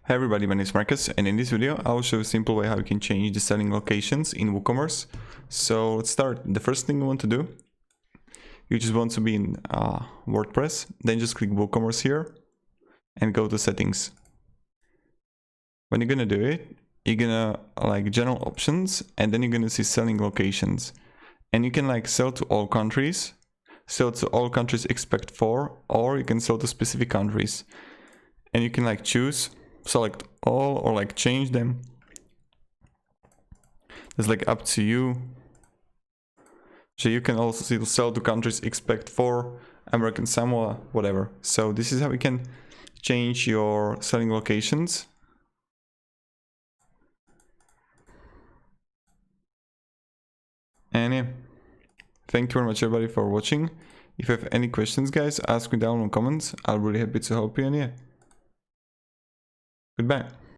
Hey everybody, my name is Marcus, and in this video I will show a simple way how you can change the selling locations in Woocommerce. So let's start. The first thing you want to do, you just want to be in WordPress, then just click Woocommerce here and go to settings. When you're gonna do it, you're gonna like general options, and then you're gonna see selling locations, and you can like sell to all countries, sell to all countries except for, or you can sell to specific countries, and you can like choose, select all, or like change them. It's like up to you. So you can also still sell to countries except for American Samoa, whatever. So this is how you can change your selling locations. And yeah, thank you very much everybody for watching. If you have any questions, guys, ask me down in the comments. I'll be really happy to help you. And yeah, goodbye.